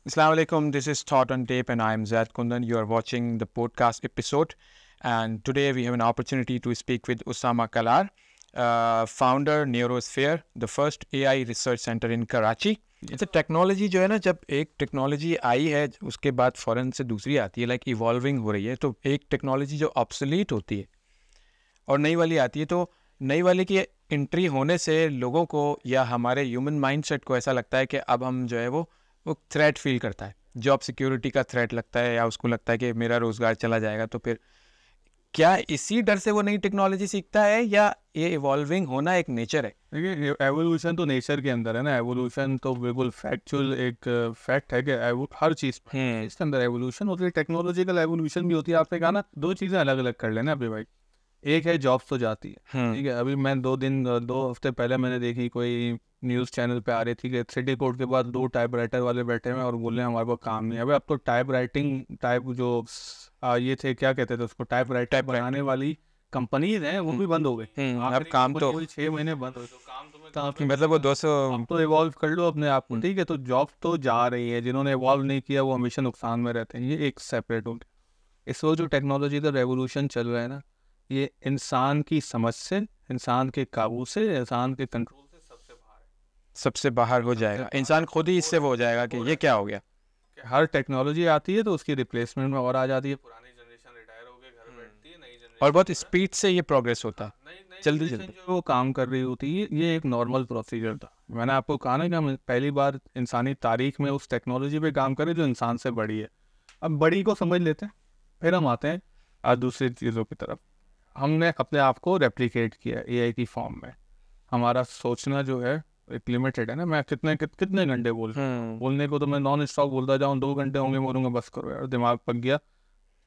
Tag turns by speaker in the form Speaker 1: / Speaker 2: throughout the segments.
Speaker 1: Assalamu alaikum. This is Thought on Tape, and I am Zaid Kundan. You are watching the podcast episode, and today we have an opportunity to speak with Usama Kalar, founder Neurosphere, the first AI research center in Karachi. अच्छा technology जो है ना, जब एक technology आई है उसके बाद फ़ौरन से दूसरी आती है, लाइक इवॉल्विंग हो रही है। तो एक टेक्नोलॉजी जो ऑब्सोलीट होती है और नई वाली आती है, तो नई वाले की एंट्री होने से लोगों को या हमारे ह्यूमन माइंडसेट को ऐसा लगता है कि अब हम जो है वो थ्रेट फील करता है, जॉब सिक्योरिटी का थ्रेट लगता है, या उसको लगता है कि मेरा रोज़गार चला जाएगा। तो फिर क्या इसी डर से वो नई टेक्नोलॉजी सीखता है, या ये इवॉल्विंग होना एक नेचर है?
Speaker 2: देखिए, एवोल्यूशन तो नेचर के अंदर है ना। एवोल्यूशन तो बिल्कुल फैक्चुअल एक फैक्ट है कि हर चीज़ इसके अंदर एवोल्यूशन होती है। टेक्नोलॉजिकल एवोल्यूशन भी होती है। आपने कहा ना, दो चीज़ें अलग अलग कर लेना अभी भाई। एक है जॉब्स तो जाती है, ठीक है। अभी मैं 2 हफ्ते पहले मैंने देखी, कोई न्यूज़ चैनल पे आ रही थी कि सिटी कोर्ट के बाद 2 टाइपराइटर वाले बैठे हुए और बोल रहे हैं हमारे पास काम नहीं है। अभी अब तो टाइप राइटिंग जो ये थे, क्या कहते थे उसको, टाइप राइटर बनाने वाली कंपनीज हैं, वो भी बंद हो गई।
Speaker 1: अब काम तो
Speaker 2: 6 महीने बंद हो, तो काम तुम्हें कहाँ
Speaker 1: मतलब वो 200
Speaker 2: आप तो इवॉल्व कर लो अपने आप को, ठीक है। तो जॉब तो जा रही है, जिन्होंने इवॉल्व नहीं किया वो हमेशा नुकसान में रहते हैं। ये एक सेपरेट हो गया। इस वक्त जो टेक्नोलॉजी का रेवोल्यूशन चल रहा है ना, ये इंसान की समझ से, इंसान के काबू से, इंसान के कंट्रोल से
Speaker 1: सबसे बाहर हो जाएगा। इंसान खुद ही इससे वो हो जाएगा कि ये क्या हो गया।
Speaker 2: हर टेक्नोलॉजी आती है तो उसकी रिप्लेसमेंट में और आ जाती है। पुरानी जनरेशन रिटायर हो गई, घर बैठती है, नई जनरेशन
Speaker 1: और बहुत स्पीड से ये प्रोग्रेस होता है, जल्दी जल्दी
Speaker 2: जो वो काम कर रही होती है। ये एक नॉर्मल प्रोसीजर था। मैंने आपको कहा ना कि हम पहली बार इंसानी तारीख में उस टेक्नोलॉजी पे काम करें जो इंसान से बड़ी है। अब बड़ी को समझ लेते हैं, फिर हम आते हैं दूसरी चीज़ों की तरफ। हमने अपने आप को रेप्लिकेट किया एआई की फॉर्म में। हमारा सोचना जो है एक लिमिटेड है ना। मैं कितने घंटे बोलने को तो मैं नॉन स्टॉप बोलता जाऊँ, 2 घंटे होंगे, बोलूँगा बस करो यार, दिमाग पक गया।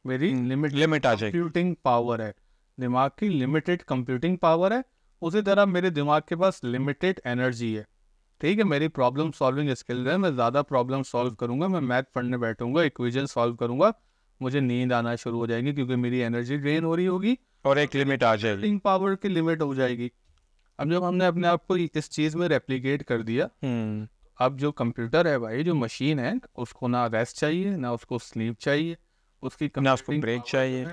Speaker 2: मेरी
Speaker 1: लिमिट आ जाएगी।
Speaker 2: कंप्यूटिंग पावर है, दिमाग की लिमिटेड कंप्यूटिंग पावर है। उसी तरह मेरे दिमाग के पास लिमिटेड एनर्जी है, ठीक है। मेरी प्रॉब्लम सॉल्विंग स्किल्स है, मैं ज़्यादा प्रॉब्लम सॉल्व करूँगा, मैं मैथ पढ़ने बैठूंगा, इक्वेशन सॉल्व करूँगा, मुझे नींद आना शुरू हो जाएगी क्योंकि मेरी एनर्जी ड्रेन हो रही होगी
Speaker 1: और एक लिमिट आ जाएगी,
Speaker 2: पावर की लिमिट हो जाएगी। अब जब हमने अपने आप को इस चीज़ में रेप्लिकेट कर दिया, अब जो कंप्यूटर है भाई, जो मशीन है, उसको ना रेस्ट चाहिए, ना उसको स्लीप चाहिए, उसकी
Speaker 1: ना उसको ब्रेक चाहिए।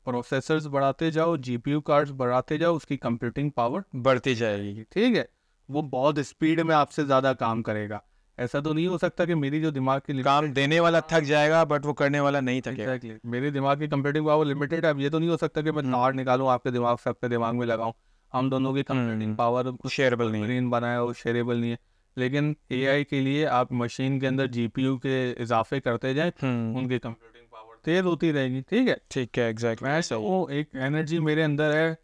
Speaker 2: प्रोसेसर्स बढ़ाते जाओ, जीपीयू कार्ड्स बढ़ाते जाओ, उसकी कंप्यूटिंग पावर
Speaker 1: बढ़ती जाएगी,
Speaker 2: ठीक है। वो बहुत स्पीड में आपसे ज़्यादा काम करेगा। ऐसा तो नहीं हो सकता कि मेरी जो दिमाग की
Speaker 1: काम देने वाला थक जाएगा बट वो करने वाला नहीं थकेगा।
Speaker 2: मेरे दिमाग की कंप्यूटिंग पावर लिमिटेड है। अब ये तो नहीं हो सकता कि मैं तार निकालूं आपके दिमाग से अपने दिमाग में लगाऊं। हम दोनों की कंप्यूटिंग पावर
Speaker 1: शेयरेबल नहीं है,
Speaker 2: बनाया हो, शेयरेबल नहीं है। लेकिन एआई के लिए आप मशीन के अंदर जीपीयू के इजाफे करते जाए, उनकी कंप्यूटिंग पावर तेज होती रहेगी, ठीक है।
Speaker 1: ठीक है, एग्जैक्टली।
Speaker 2: वैसे वो एक एनर्जी मेरे अंदर है,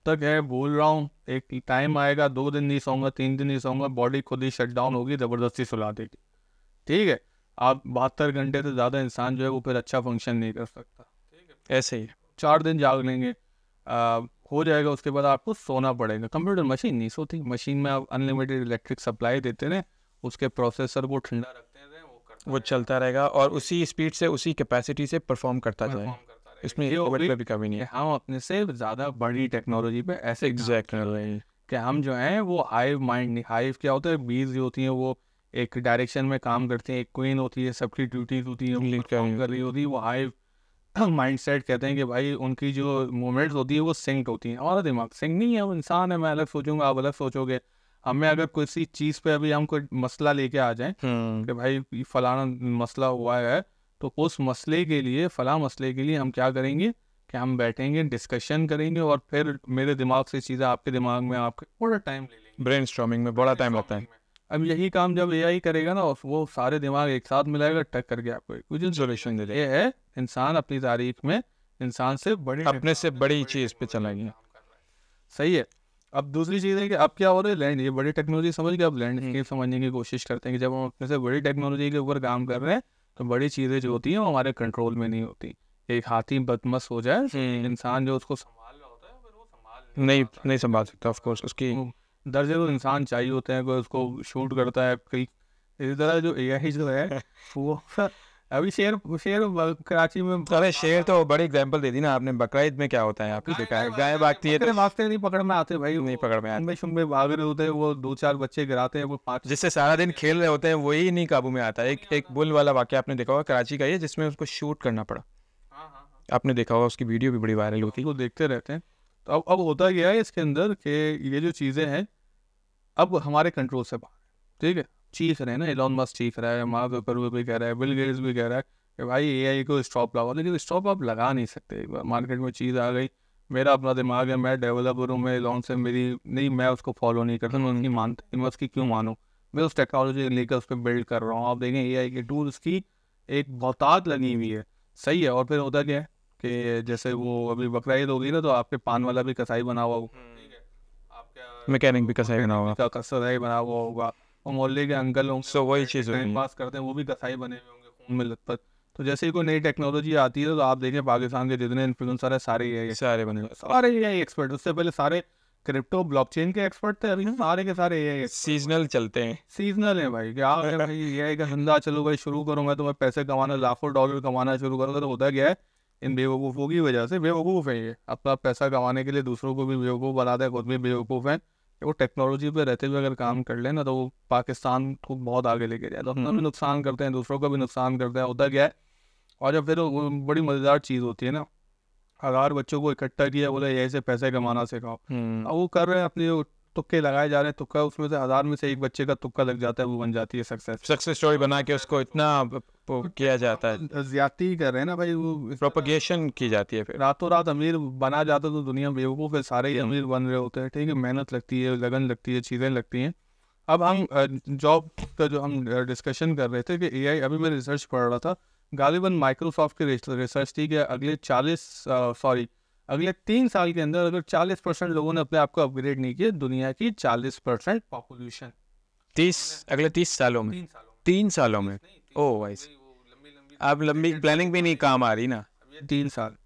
Speaker 2: तक है, बोल रहा हूँ। एक टाइम आएगा, 2 दिन नहीं सोऊंगा, 3 दिन नहीं सोऊंगा, बॉडी खुद ही शट डाउन होगी, ज़बरदस्ती सुला देगी, ठीक है। आप 72 घंटे से ज़्यादा इंसान जो है वो फिर अच्छा फंक्शन नहीं कर सकता, ठीक है।
Speaker 1: ऐसे ही
Speaker 2: 4 दिन जाग लेंगे, हो जाएगा, उसके बाद आपको सोना पड़ेगा। कंप्यूटर मशीन नहीं सोती। मशीन में आप अनलिमिटेड इलेक्ट्रिक सप्लाई देते रहे, उसके प्रोसेसर वो ठंडा रखते रहे,
Speaker 1: वो चलता रहेगा और उसी स्पीड से, उसी कैपेसिटी से परफॉर्म करता जाए। इसमें भी कमी नहीं है।
Speaker 2: हम अपने से ज़्यादा बड़ी टेक्नोलॉजी पे ऐसे
Speaker 1: एग्जैक्टली
Speaker 2: कि हम जो हैं वो हाइव माइंड नहीं। हाइव क्या होता है? बीज जो होती हैं वो एक डायरेक्शन में काम करती हैं, एक क्वीन होती है, सबकी ड्यूटीज होती हैं, वो काम कर रही होती है। वो हाइव माइंडसेट कहते हैं कि भाई उनकी जो मूवमेंट्स होती है वो सिंक्ड होती हैं। हमारा दिमाग सिंक नहीं है, वो इंसान है। मैं अलग सोचूंगा, आप अलग सोचोगे। हमें अगर किसी चीज़ पे अभी हम कोई मसला लेके आ जाएं कि भाई फलाना मसला हुआ है, तो उस मसले के लिए, फला मसले के लिए हम क्या करेंगे कि हम बैठेंगे, डिस्कशन करेंगे, और फिर मेरे दिमाग से चीज़ें आपके दिमाग में, आपके थोड़ा टाइम ले लेंगे।
Speaker 1: ब्रेनस्टॉर्मिंग में बड़ा टाइम लगता है।
Speaker 2: अब यही काम जब एआई करेगा ना, वो सारे दिमाग एक साथ मिलाएगा, टक करके आपको कुछ
Speaker 1: सोल्यूशन दे देगा।
Speaker 2: ये है इंसान अपनी तारीख में इंसान से बड़ी,
Speaker 1: अपने से बड़ी चीज़ पे चलाएंगे।
Speaker 2: सही है। अब दूसरी चीज़ है कि अब क्या हो रहा है, लैंड, ये बड़ी टेक्नोलॉजी समझ के अब लैंडस्केप समझने की कोशिश करते हैं कि जब हम अपने से बड़ी टेक्नोलॉजी के ऊपर काम कर रहे हैं तो बड़ी चीज़ें जो होती हैं वो हमारे कंट्रोल में नहीं होती। एक हाथी बदमस्त हो जाए, इंसान जो उसको संभाल रहा होता है फिर वो संभाल
Speaker 1: नहीं संभाल सकता। ऑफ कोर्स उसकी
Speaker 2: दर्जनों इंसान चाहिए होते हैं, कोई उसको शूट करता है। कई इसी तरह जो एआई जो है वो अभी शेर कराची में,
Speaker 1: अरे शेर तो बड़ी एग्जांपल दे दी ना आपने। बकरा ईद में क्या होता है आपने देखा है, गाय भागती है तो
Speaker 2: भागते नहीं पकड़ में आते भाई,
Speaker 1: नहीं पकड़ में आते,
Speaker 2: शुम्बे शुम्बे भाग रहे होते हैं, वो 2-4 बच्चे गिराते हैं, वो 5
Speaker 1: जिससे सारा दिन खेल रहे होते हैं वही नहीं काबू में आता है। एक बुल वाला वाकया आपने देखा होगा कराची का, ये जिसमें उसको शूट करना पड़ा, आपने देखा होगा, उसकी वीडियो भी बड़ी वायरल होती है।
Speaker 2: वो देखते रहते हैं। तो अब होता क्या है इसके अंदर कि ये जो चीज़ें हैं अब हमारे कंट्रोल से बाहर, ठीक है। चीख रहे हैं ना, एलॉन मस्क चीख रहा है, मार्क जुकरबर्ग भी कह रहा है, बिल गेट्स भी कह रहा है कि भाई एआई को स्टॉप लगाओ, लेकिन स्टॉप आप लगा नहीं सकते। एक बार मार्केट में चीज़ आ गई, मेरा अपना दिमाग है, मैं डेवलपर हूँ, मैं एलॉन से मेरी नहीं, मैं उसको फॉलो नहीं करता, मैं उनकी मानता, मैं उसकी क्यों मानूँ, मैं उस टेक्नोलॉजी लेकर उस पर बिल्ड कर रहा हूँ। आप देखें एआई के टूल्स की एक बहुतात लगी हुई है, सही है। और फिर होता क्या है कि जैसे वो अभी बकरा ईद होगी ना, तो आपके पान वाला भी कसाई बना हुआ होगा,
Speaker 1: मैकेनिक भी कसाई बना होगा,
Speaker 2: कसाई बना हुआ होगा, और मोहल्ले के अंकल होंगे,
Speaker 1: सो वही चीज़ होगी।
Speaker 2: टाइम पास करते हैं, वो भी कसाई बने हुए होंगे खून में लथपथ। तो जैसे ही कोई नई टेक्नोलॉजी आती है तो आप देखें पाकिस्तान के जितने इन्फ्लुएंसर है सारे एआई,
Speaker 1: सारे बने
Speaker 2: सारे एआई एक्सपर्ट। उससे पहले सारे क्रिप्टो ब्लॉकचेन के एक्सपर्ट थे, अभी सारे के सारे एआई
Speaker 1: सीजनल चलते हैं,
Speaker 2: सीजनल है भाई। क्या है भाई, एआई का धंधा चलो भाई शुरू करो, मैं तुम्हें पैसे कमाना, लाखों डॉलर कमाना शुरू करूँगा। तो होता क्या है, इन बेवकूफ़ों की वजह से, बेवकूफ़ है ये, अपना पैसा कमाने के लिए दूसरों को भी बेवकूफ़ बनाते हैं, खुद भी बेवकूफ़ हैं। वो टेक्नोलॉजी पे रहते हुए अगर काम कर लेना तो वो पाकिस्तान को बहुत आगे लेके जाए। तो अपना भी नुकसान करते हैं, दूसरों का भी नुकसान करते हैं, होता क्या है। और जब फिर वो बड़ी मज़ेदार चीज़ होती है ना, 1000 बच्चों को इकट्ठा किया, बोले यही से पैसे कमाना सिखाओ, अब वो कर रहे हैं, अपने तुक्के लगाए जा रहे हैं, तुक्का उसमें से 1000 में से एक बच्चे का तुक्का लग जाता है, वो बन जाती है
Speaker 1: सक्सेस स्टोरी बना के उसको इतना किया जाता है,
Speaker 2: ज्यादती कर रहे हैं ना भाई, वो
Speaker 1: प्रोपगेशन की जाती है। फिर
Speaker 2: रातों रात अमीर बना जाता तो दुनिया बेवकूफ़ है, सारे ही अमीर बन रहे होते हैं, ठीक है। मेहनत लगती है, लगन लगती है, चीज़ें लगती हैं। अब हम जॉब का जो हम डिस्कशन कर रहे थे कि एआई, अभी मैं रिसर्च पढ़ रहा था, गालिबन माइक्रोसॉफ्ट की रिसर्च थी कि अगले 3 साल के अंदर अगर 40% लोगों ने अपने आप को अपग्रेड नहीं किया, दुनिया की 40% पॉपुलेशन,
Speaker 1: 30 अगले 30 सालों में, 3 सालों में, ओ भाई अब लंबी प्लानिंग भी नहीं काम आ रही ना,
Speaker 2: 3 साल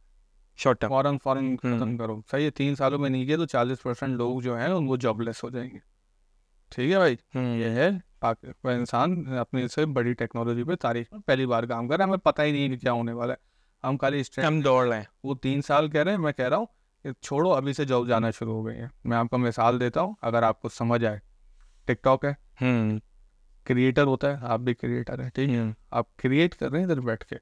Speaker 1: शॉर्ट टर्म
Speaker 2: फॉरन खत्म करो, सही है। 3 सालों में नहीं किया तो 40% लोग जो हैं वो जॉबलेस हो जाएंगे, ठीक है भाई। ये है इंसान अपने से बड़ी टेक्नोलॉजी पे तारीख में पहली बार काम कर रहा है, हमें पता ही नहीं है कि क्या होने वाला है, हम खाली
Speaker 1: हम दौड़ रहे हैं।
Speaker 2: वो 3 साल कह रहे हैं, मैं कह रहा हूँ कि छोड़ो, अभी से जॉब जाना शुरू हो गई है। मैं आपको मिसाल देता हूँ, अगर आपको समझ आए, टिकटॉक है, क्रिएटर होता है, आप भी क्रिएटर है, ठीक है। आप क्रिएट कर रहे हैं इधर बैठ के,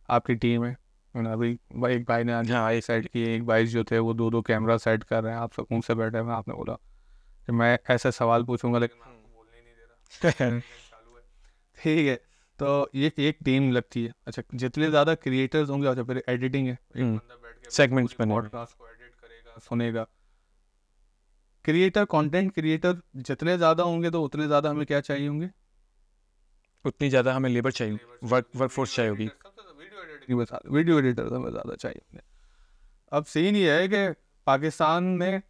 Speaker 2: आपकी टीम है, अभी एक भाई ने एक सेट किए, एक भाई जो थे वो 2-2 कैमरा सेट कर रहे हैं, आप सुकून से बैठे हुए। आपने बोला कि मैं ऐसे सवाल पूछूंगा लेकिन मैं आपको बोलने ही नहीं दे रहा चालू है, ठीक है। तो ये एक टीम लगती है। अच्छा, जितने ज़्यादा क्रिएटर्स होंगे, अच्छा फिर एडिटिंग है, एक बंदा बैठ के
Speaker 1: सेगमेंट्स बनेगा,
Speaker 2: पॉडकास्ट को एडिट करेगा, सुनेगा। क्रिएटर, कंटेंट क्रिएटर जितने ज़्यादा होंगे तो उतने ज़्यादा हमें क्या चाहिए होंगे,
Speaker 1: उतनी ज़्यादा हमें लेबर चाहिए, वर्क फोर्स चाहिए होगी,
Speaker 2: वीडियो एडिटर हमें ज़्यादा चाहिए। अब सीन ये है कि पाकिस्तान में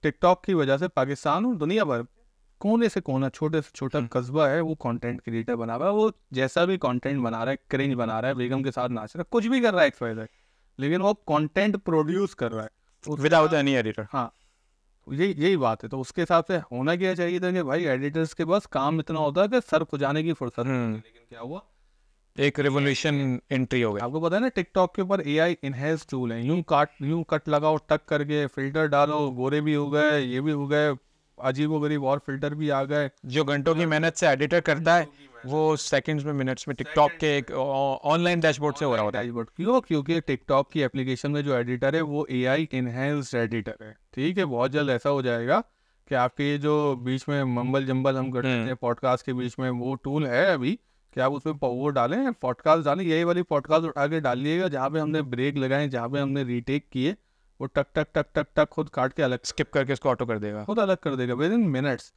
Speaker 2: टिकटॉक की वजह से, पाकिस्तान और दुनिया भर कोने से कोना, छोटे से छोटा कस्बा है, वो कंटेंट क्रिएटर बना हुआ है। वो जैसा भी कंटेंट बना रहा है, क्रिंज बना रहा है, बेगम के साथ नाच रहा है, कुछ भी कर रहा है XYZ, लेकिन वो कंटेंट प्रोड्यूस कर रहा है
Speaker 1: विदाउट एनी एडिटर।
Speaker 2: हाँ, यही बात है। तो उसके हिसाब से होना क्या चाहिए था कि भाई एडिटर्स के पास काम इतना होता है कि सर खुजाने की फुर्सत नहीं, लेकिन क्या हुआ,
Speaker 1: एक रेवोल्यूशन एंट्री हो गया।
Speaker 2: आपको पता है ना, टिकटॉक के ऊपर AI इनहेंस टूल है, यूं कट लगाओ, टक करके फिल्टर डालो, गोरे भी हो गए, ये भी हो गए, अजीबोगरीब और फिल्टर भी आ गए।
Speaker 1: जो घंटों की मेहनत से एडिटर करता है वो सेकंड्स में, मिनट्स में टिकटॉक के एक ऑनलाइन डैशबोर्ड से हो रहा होता है।
Speaker 2: क्यों? क्योंकि टिकटॉक की एप्लीकेशन में जो एडिटर है वो AI इनहेंस्ड एडिटर है, ठीक है। बहुत जल्द ऐसा हो जाएगा कि आपके ये जो बीच में मम्बल जम्बल हम करते हैं पॉडकास्ट के बीच में, वो टूल है अभी कि आप उसमें वो डालें, पॉडकास्ट डालें, यही वाली पॉडकास्ट उठा के डालिएगा, जहाँ पे हमने ब्रेक लगाए, जहाँ पे हमने रीटेक किए, वो टक टक टक टक टक खुद काट के अलग
Speaker 1: स्किप करके उसको ऑटो कर देगा,
Speaker 2: खुद अलग कर देगा विद इन मिनट्स।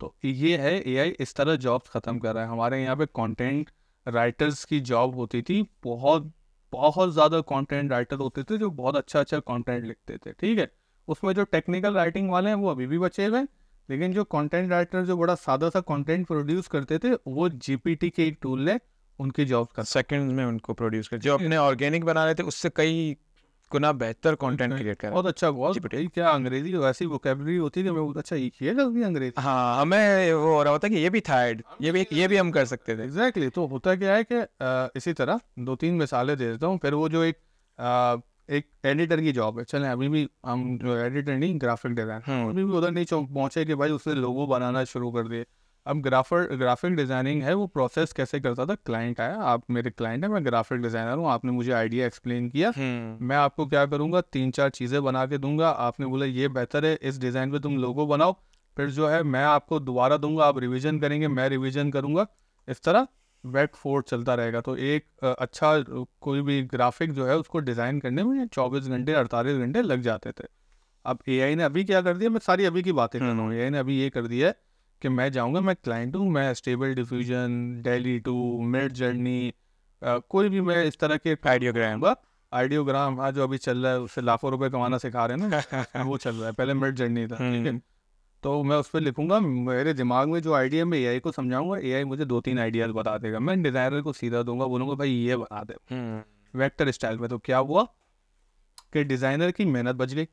Speaker 2: तो ये है AI इस तरह जॉब्स ख़त्म कर रहा है। हमारे यहाँ पे कंटेंट राइटर्स की जॉब होती थी, बहुत बहुत ज़्यादा कंटेंट राइटर होते थे जो बहुत अच्छा कंटेंट लिखते थे, ठीक है। उसमें जो टेक्निकल राइटिंग वाले हैं वो अभी भी बचे हुए हैं, लेकिन जो कंटेंट राइटर जो बड़ा सादा सा कंटेंट प्रोड्यूस करते थे, वो GPT के एक टूल ने उनकी जॉब कर
Speaker 1: सेकंड्स में उनको प्रोड्यूस कर, जो अपने ऑर्गेनिक बना रहे थे उससे कई गुना बेहतर कंटेंट क्रिएट कर रहा है।
Speaker 2: बहुत अच्छा, बहुत क्या अंग्रेजी वैसी वोकैबुलरी होती है कि मैं बहुत अच्छा ये गलती अंग्रेजी।
Speaker 1: हाँ, हमें वो हो रहा होता है कि ये भी था ऐड, ये भी हम कर सकते थे।
Speaker 2: एग्जैक्टली। तो होता क्या है कि इसी तरह 2-3 मिसालें दे देता हूँ। फिर वो जो एक एडिटर की जॉब है, चलें अभी भी हम जो एडिटर नहीं, ग्राफिक डिजाइन, अभी भी उधर नहीं पहुंचे कि भाई उसने लोगो बनाना शुरू कर दिए। अब ग्राफिक डिज़ाइनिंग है, वो प्रोसेस कैसे करता था। क्लाइंट आया, आप मेरे क्लाइंट है, मैं ग्राफिक डिज़ाइनर हूँ, आपने मुझे आइडिया एक्सप्लेन किया, मैं आपको क्या करूँगा, 3-4 चीज़ें बना के दूंगा, आपने बोला ये बेहतर है, इस डिज़ाइन पे तुम लोगो बनाओ, फिर जो है मैं आपको दोबारा दूंगा, आप रिविजन करेंगे, मैं रिविजन करूँगा, इस तरह बैक फोर्थ चलता रहेगा। तो एक अच्छा कोई भी ग्राफिक जो है उसको डिज़ाइन करने में 24 घंटे 48 घंटे लग जाते थे। अब एआई ने अभी क्या कर दिया, मैं सारी अभी की बातें कर रहा हूँ, एआई ने अभी ये कर दिया है कि मैं जाऊँगा, मैं क्लाइंट हूँ, मैं Stable Diffusion, DALL-E two, Midjourney, कोई भी मैं इस तरह के आइडियोग्राम हाँ जो अभी चल रहा है, उससे लाखों रुपए कमाना सिखा रहे हैं ना वो चल रहा है, पहले मिड जर्नी था, ठीक है। तो मैं उस पर लिखूंगा, मेरे दिमाग में जो आइडिया, मैं एआई को समझाऊंगा, एआई मुझे 2-3 आइडियाज बता देगा, मैं डिज़ाइनर को सीधा दूंगा, बोलूँगा भाई ये बना दे वेक्टर स्टाइल में। तो क्या हुआ कि डिज़ाइनर की मेहनत बच गई,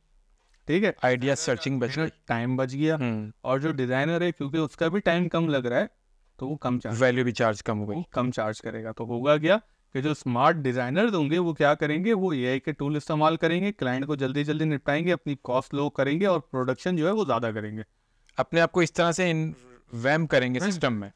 Speaker 2: ठीक है,
Speaker 1: आइडिया सर्चिंग बच गई,
Speaker 2: टाइम बच गया, और जो डिज़ाइनर है क्योंकि उसका भी टाइम कम लग रहा है तो वो कम चार्ज,
Speaker 1: वैल्यू भी चार्ज कम हो गई,
Speaker 2: कम चार्ज करेगा। तो होगा क्या कि जो स्मार्ट डिज़ाइनर होंगे वो क्या करेंगे, वो एआई के टूल इस्तेमाल करेंगे, क्लाइंट को जल्दी जल्दी निपटाएंगे, अपनी कॉस्ट लो करेंगे और प्रोडक्शन जो है वो ज़्यादा करेंगे,
Speaker 1: अपने आप को इस तरह से इन्वेम करेंगे सिस्टम में,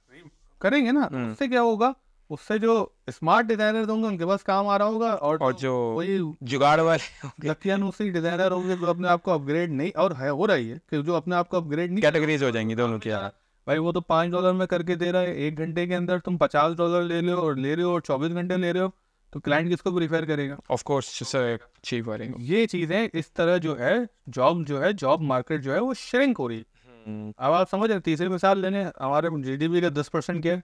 Speaker 2: करेंगे ना। उससे क्या होगा, उससे जो स्मार्ट डिजाइनर होंगे उनके पास काम आ रहा होगा, और जो वही
Speaker 1: जुगाड़ वाले
Speaker 2: लकियानुसी डिजाइनर होंगे जो अपने आप को अपग्रेड नहीं, और है हो रही है कि जो अपने आप को अपग्रेड नहीं,
Speaker 1: कैटेगरीज हो जाएंगी दोनों की।
Speaker 2: भाई वो तो $5 में करके दे रहा है, 1 घंटे के अंदर तुम $50 ले रहे हो और 24 घंटे ले रहे हो, तो क्लाइंट किसको प्रीफर करेगा?
Speaker 1: ऑफ कोर्स चीप वाले।
Speaker 2: ये चीजें इस तरह जो है जॉब मार्केट जो है वो श्रिंक हो रही है। अब आप समझ रहे, तीसरी मिसाल लेने, हमारे जीडीपी का 10% क्या है,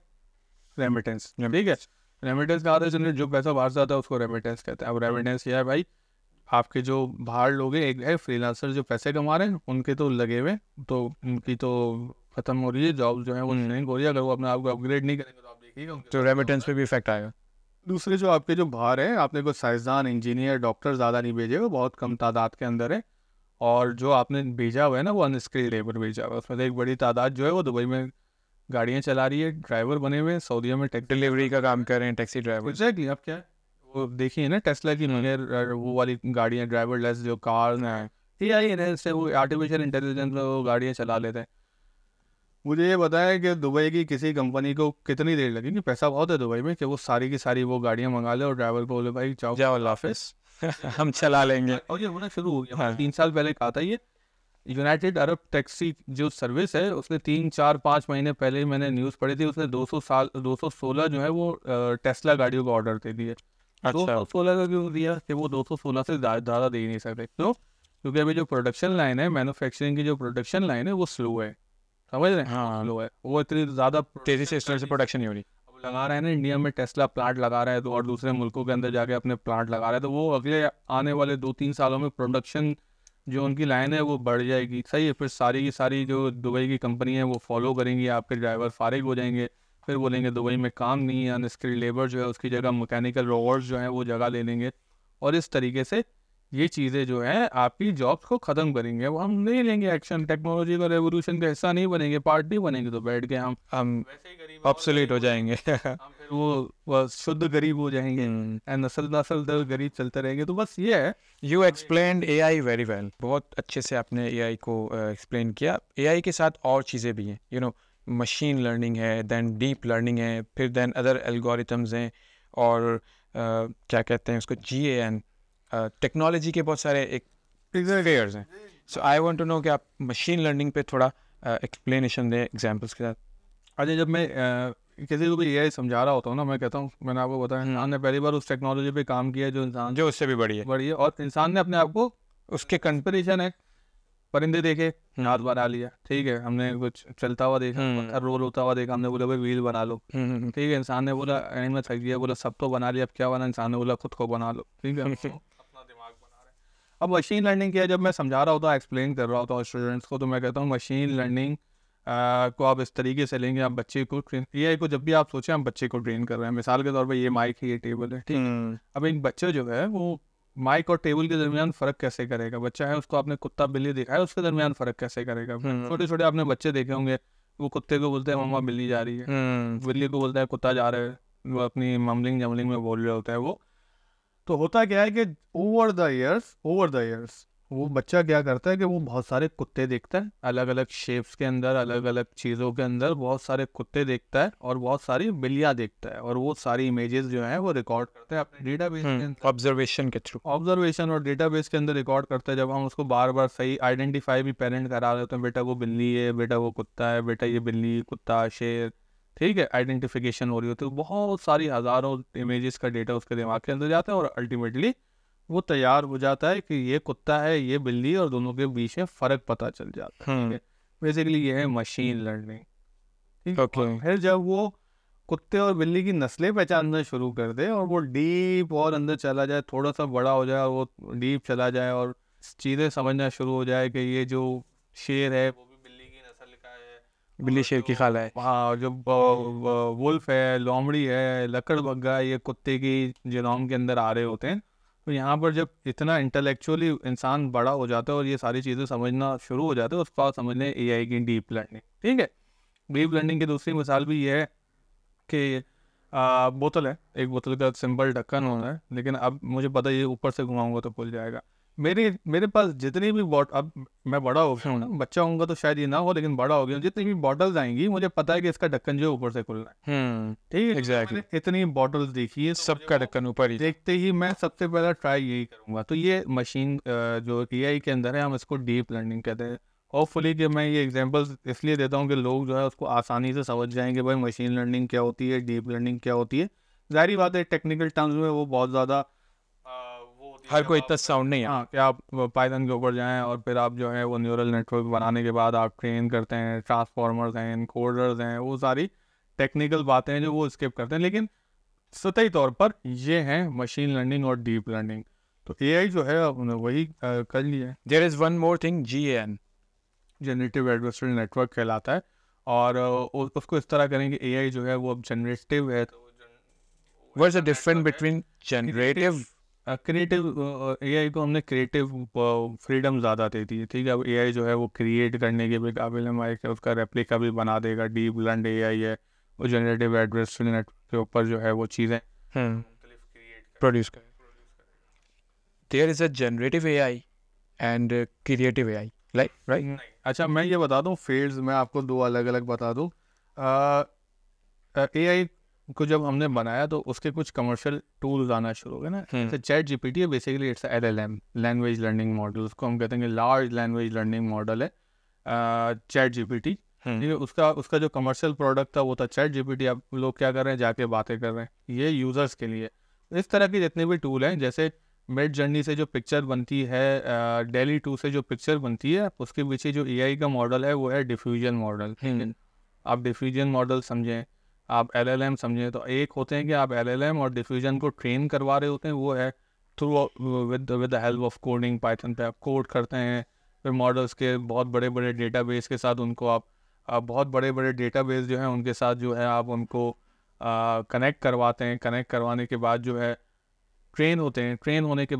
Speaker 2: रेमिटेंस, ठीक है। रेमिटेंस का आधा चलिए जो पैसा बाहर से आता है उसको रेमिटेंस कहते हैं। अब रेमिटेंस क्या है भाई, आपके जो बाहर लोग हैं, एक है फ्रीलांसर जो पैसे कमा रहे हैं, उनके तो लगे हुए, तो उनकी तो खत्म हो रही है, जॉब जो है वो नहीं हो रही है, अगर वो अपने आप को अपग्रेड नहीं करेंगे तो आप देखिएगा
Speaker 1: तो रेमिटेंस पे भी इफेक्ट आएगा।
Speaker 2: दूसरे जो आपके जो बाहर हैं, आपने कोई साइंसदान, इंजीनियर, डॉक्टर ज़्यादा नहीं भेजे हुए, बहुत कम तादाद के अंदर है, और जो आपने भेजा हुआ है ना वो अनस्किल्ड लेबर भेजा हुआ है, उसमें एक बड़ी तादाद जो है वो दुबई में गाड़ियाँ चला रही है, ड्राइवर बने हुए हैं, सऊदीया में
Speaker 1: डिलीवरी का काम कर रहे हैं, टैक्सी ड्राइवर।
Speaker 2: एग्जैक्टली। अब क्या है, वो देखिए ना टेस्ला की वो वाली गाड़ियाँ, ड्राइवर लेस जो कार हैं, AI से वो आर्टिफिशियल इंटेलिजेंस में वो गाड़ियाँ चला लेते हैं। मुझे ये बताया कि दुबई की किसी कंपनी को कितनी देर लगेगी, पैसा बहुत है दुबई में, कि वो सारी की सारी वो गाड़ियाँ मंगा ले और ड्राइवर को बोले भाई जाओ
Speaker 1: ऑफिस हम चला लेंगे।
Speaker 2: और ये होना शुरू हो गया। 3 साल पहले कहा था ये यूनाइटेड अरब टैक्सी जो सर्विस है, उसने 3-4-5 महीने पहले ही मैंने न्यूज़ पढ़ी थी, उसने 216 जो है वो टेस्ला गाड़ियों का ऑर्डर दे दिए। 216 का क्यों दिया कि वो 216 से ज़्यादा दे नहीं सकते, तो क्योंकि अभी जो प्रोडक्शन लाइन है, मैन्युफैक्चरिंग की जो प्रोडक्शन लाइन है वो स्लो है, समझ रहे हैं?
Speaker 1: हाँ,
Speaker 2: स्लो है, वो इतनी ज़्यादा
Speaker 1: तेजी से इस तरह से प्रोडक्शन नहीं हो रही।
Speaker 2: अब लगा रहे हैं ना, इंडिया में टेस्ला प्लांट लगा रहा है, तो और दूसरे मुल्कों के अंदर जाके अपने प्लांट लगा रहा है, तो वो अगले आने वाले 2-3 सालों में प्रोडक्शन जो उनकी लाइन है वो बढ़ जाएगी, सही है। फिर सारी की सारी जो दुबई की कंपनी है वो फॉलो करेंगी, आपके ड्राइवर फारिग हो जाएंगे, फिर बोलेंगे दुबई में काम नहीं है, अनस्किल्ड लेबर जो है उसकी जगह मैकेनिकल रोबोट्स जो हैं वो जगह ले लेंगे, और इस तरीके से ये चीज़ें जो हैं आपकी जॉब्स को ख़त्म करेंगे। वो हम नहीं लेंगे एक्शन, टेक्नोलॉजी का रेवोल्यूशन का हिस्सा नहीं बनेंगे, पार्ट नहीं बनेंगे, तो बैठ के हम
Speaker 1: वैसे ही गरीब ऑब्सोलीट हो जाएंगे
Speaker 2: हम फिर वो शुद्ध गरीब हो जाएंगे, नस्ल दर गरीब चलते रहेंगे। तो बस ये है।
Speaker 1: You explained AI very well, बहुत अच्छे से आपने AI को एक्सप्लेन किया। AI के साथ और चीज़ें भी हैं, यू नो, मशीन लर्निंग है, देन डीप लर्निंग है, फिर देन अदर एल्गोरिथम्स हैं, और क्या कहते हैं उसको, GAN, टेक्नोलॉजी के बहुत सारे एक लेयर्स हैं। सो आई वांट टू नो कि आप मशीन लर्निंग पे थोड़ा एक्सप्लेनेशन दें एग्जांपल्स के साथ।
Speaker 2: अच्छा, जब मैं किसी को भी AI समझा रहा होता हूँ ना, मैं कहता हूँ, मैंने आपको बताया, इंसान ने पहली बार उस टेक्नोलॉजी पे काम किया जो
Speaker 1: उससे भी बड़ी है,
Speaker 2: और इंसान ने अपने आप को
Speaker 1: उसके
Speaker 2: कंपैरिजन है, परिंदे देखे हाथ बना लिया, ठीक है, हमने कुछ चलता हुआ देखा, पत्थर रोल होता हुआ देखा, हमने बोला भाई व्हील बना लो, ठीक है, इंसान ने बोला एनिमल थक गया, बोला सब तो बना लिया, अब क्या बना, इंसान ने बोला खुद को बना लो, ठीक है, अपना दिमाग बना रहे। अब मशीन लर्निंग क्या, जब मैं समझा रहा होता, एक्सप्लेन कर रहा होता हूँ स्टूडेंट्स को, तो मैं कहता हूँ मशीन लर्निंग को आप इस तरीके से लेंगे, आप बच्चे को ट्रेन, AI को जब भी आप सोचें हम बच्चे को ट्रेन कर रहे हैं, मिसाल के तौर पर ये माइक है, ये टेबल है, ठीक है। अब एक बच्चा जो है वो माइक और टेबल के दरमियान फ़र्क कैसे करेगा? बच्चा है, उसको आपने कुत्ता बिल्ली दिखाया, उसके दरमियान फ़र्क कैसे करेगा? छोटे छोटे आपने बच्चे देखे होंगे, वो कुत्ते को बोलते हैं मम्मा बिल्ली जा रही है, बिल्ली को बोलता है कुत्ता जा रहा है, वो अपनी ममलिंग जमलिंग में बोल रहे होता है वो। तो होता क्या है कि ओवर द ईयर्स वो बच्चा क्या करता है कि वो बहुत सारे कुत्ते देखता है, अलग अलग शेप्स के अंदर, अलग अलग चीज़ों के अंदर बहुत सारे कुत्ते देखता है और बहुत सारी बिल्लियाँ देखता है, और वो सारी इमेजेस जो हैं वो रिकॉर्ड करता है अपने डेटाबेस के अंदर,
Speaker 1: ऑब्जर्वेशन के थ्रू।
Speaker 2: ऑब्जर्वेशन और डेटाबेस के अंदर रिकॉर्ड करता है। जब हम उसको बार बार सही आइडेंटिफाई भी पेरेंट करा रहे होते हैं, बेटा वो बिल्ली है, बेटा वो कुत्ता है, बेटा ये बिल्ली कुत्ता शेर, ठीक है, आइडेंटिफिकेशन हो रही होती है, तो बहुत सारी हज़ारों इमेजेस का डेटा उसके दिमाग के अंदर जाता है और अल्टीमेटली वो तैयार हो जाता है कि ये कुत्ता है ये बिल्ली, और दोनों के बीच में फ़र्क पता चल जाता है। बेसिकली ये है मशीन लर्निंग, ठीक है। और फिर जब वो कुत्ते और बिल्ली की नस्लें पहचानना शुरू कर दे और वो डीप और अंदर चला जाए, थोड़ा सा बड़ा हो जाए और वो डीप चला जाए और चीज़ें समझना शुरू हो जाए कि ये जो शेर है वो भी बिल्ली की नस्ल का है,
Speaker 1: बिल्ली शेर की खाला है,
Speaker 2: हाँ, जो वुल्फ है, लोमड़ी है, लकड़बग्गा, ये कुत्ते की जीनोम के अंदर आ रहे होते हैं। तो यहाँ पर जब इतना इंटेलेक्चुअली इंसान बड़ा हो जाता है और ये सारी चीज़ें समझना शुरू हो जाता है, उसके बाद समझ लें AI की डीप लर्निंग, ठीक है। डीप लर्निंग की दूसरी मिसाल भी ये है कि बोतल है, एक बोतल का सिंपल ढक्कन होना है, लेकिन अब मुझे पता है ये ऊपर से घुमाऊंगा तो खुल जाएगा। मेरे पास जितनी भी अब मैं बड़ा हो गया हूँ ना, बच्चा होऊंगा तो शायद ये ना हो, लेकिन बड़ा हो गया, जितनी भी बॉटल्स आएंगी मुझे पता है कि इसका ढक्कन जो है ऊपर से खुलना है, ठीक है।
Speaker 1: एग्जैक्टली,
Speaker 2: इतनी बॉटल्स देखी है,
Speaker 1: सबका ढक्कन ऊपर ही।
Speaker 2: देखते ही मैं सबसे पहला ट्राई यही करूंगा। तो ये मशीन जो AI के अंदर है, हम इसको डीप लर्निंग कहते हैं। होपफुली कि मैं ये एग्जांपल्स इसलिए देता हूँ कि लोग जो है उसको आसानी से समझ जाएंगे, भाई मशीन लर्निंग क्या होती है, डीप लर्निंग क्या होती है। जाहिर बात है टेक्निकल टर्म्स में वो बहुत ज़्यादा
Speaker 1: हर कोई इतना साउंड नहीं है।
Speaker 2: हाँ, कि आप पाइथन के ऊपर जाएं और फिर आप जो है वो न्यूरल नेटवर्क बनाने के बाद आप ट्रेन करते हैं, ट्रांसफॉर्मर्स हैं, एनकोडर्स हैं, वो सारी टेक्निकल बातें हैं जो वो स्किप करते हैं, लेकिन सतही तौर पर ये हैं मशीन लर्निंग और डीप लर्निंग। तो AI जो है उन्होंने वही कर लिया है।
Speaker 1: There is one more thing, GAN,
Speaker 2: generative adversary network कहलाता है, और उसको इस तरह करेंगे AI जो है वो अब जनरेटिव है। तो
Speaker 1: what is the difference between generative
Speaker 2: creative AI को हमने क्रिएटिव फ्रीडम ज़्यादा दे दी है, ठीक है। अब AI जो है वो क्रिएट करने के भी काबिल है, माइक है, उसका रेप्लिका भी बना देगा। डीप लर्न AI है, वो जनरेटिव एडवर्सरी नेटवर्क के ऊपर जो है वो चीज़ें
Speaker 1: प्रोड्यूस करें। There is a generative AI and creative AI, right?
Speaker 2: अच्छा, मैं ये बता दूं फील्ड्स, मैं आपको दो अलग अलग बता दूं। AI को जब हमने बनाया तो उसके कुछ कमर्शियल टूल्स आना शुरू हो गए ना, जैसे ChatGPT है, basically it's LLM, language learning model, उसको हम कहते हैं कि लार्ज लैंग्वेज लर्निंग मॉडल है ChatGPT, ठीक है। उसका जो कमर्शियल प्रोडक्ट था वो था ChatGPT। अब लोग क्या कर रहे हैं, जाके बातें कर रहे हैं, ये यूज़र्स के लिए। इस तरह के जितने भी टूल हैं, जैसे मिड जर्नी से जो पिक्चर बनती है, DALL-E 2 से जो पिक्चर बनती है, उसके पीछे जो AI का मॉडल है वो है डिफ्यूजन मॉडल, ठीक है। आप डिफ्यूजन मॉडल समझें, आप LLM समझें, तो एक होते हैं कि आप LLM और डिफ्यूजन को ट्रेन करवा रहे होते हैं, वो है through with the help of coding. Python पे आप कोड करते हैं, फिर मॉडल्स के बहुत बड़े बड़े डेटाबेस के साथ उनको आप बहुत बड़े बड़े डेटाबेस जो हैं उनके साथ जो है आप उनको कनेक्ट करवाते हैं। कनेक्ट करवाने के बाद जो है ट्रेन होने के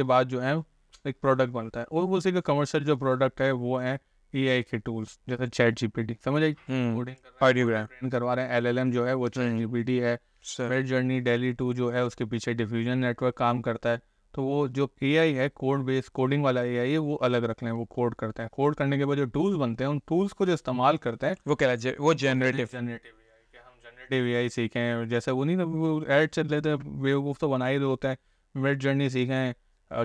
Speaker 2: बाद जो है एक प्रोडक्ट बनता है, और उसी का कमर्शियल जो प्रोडक्ट है वो है AI के टूल्स, जैसे ChatGPT, समझ आई, ट्रेन करवा रहे हैं। LLM जो है वो ChatGPT है। मिड जर्नी DALL-E 2 जो है उसके पीछे डिफ्यूजन नेटवर्क काम करता है। तो वो जो AI है, कोड बेस कोडिंग वाला AI है, वो अलग रख लें, वो कोड करते हैं। कोड करने के बाद जो टूल्स बनते हैं, उन टूल्स को जो इस्तेमाल करते हैं वो क्या, वो जनरेटिव AI सीखें। जैसे वो नहीं, वो ऐड चल रहे थे, बेवकूफ़ तो बना ही रहे होते हैं। मिड जर्नी सीखें,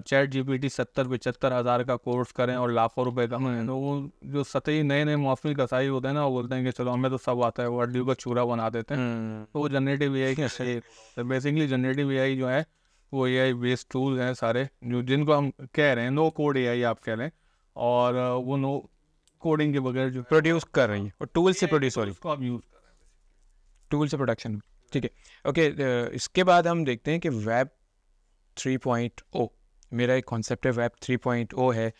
Speaker 2: ChatGPT 70-75 हज़ार का कोर्स करें और लाखों रुपए कमाएं। तो वो जो सतही नए नए मौसमी कसाई होते हैं ना, वो बोलते हैं कि चलो हमें तो सब आता है, वो हड्डियों का चूरा बना देते हैं। तो वो जनरेटिव AI कैसे, बेसिकली जनरेटिव AI जो है वो AI बेस्ड टूल हैं सारे, जो जिनको हम कह रहे हैं नो कोड AI आप कह रहे हैं, और वो नो कोडिंग के बगैर जो
Speaker 1: प्रोड्यूस कर रही है, और टूल से प्रोड्यूस हो रही है,
Speaker 2: उसको आप यूज़ कर रहे हैं,
Speaker 1: टूल से प्रोडक्शन, ठीक है। ओके, इसके बाद हम देखते हैं कि वेब 3.0, मेरा एक कॉन्सेप्ट है वेब 3.0 है,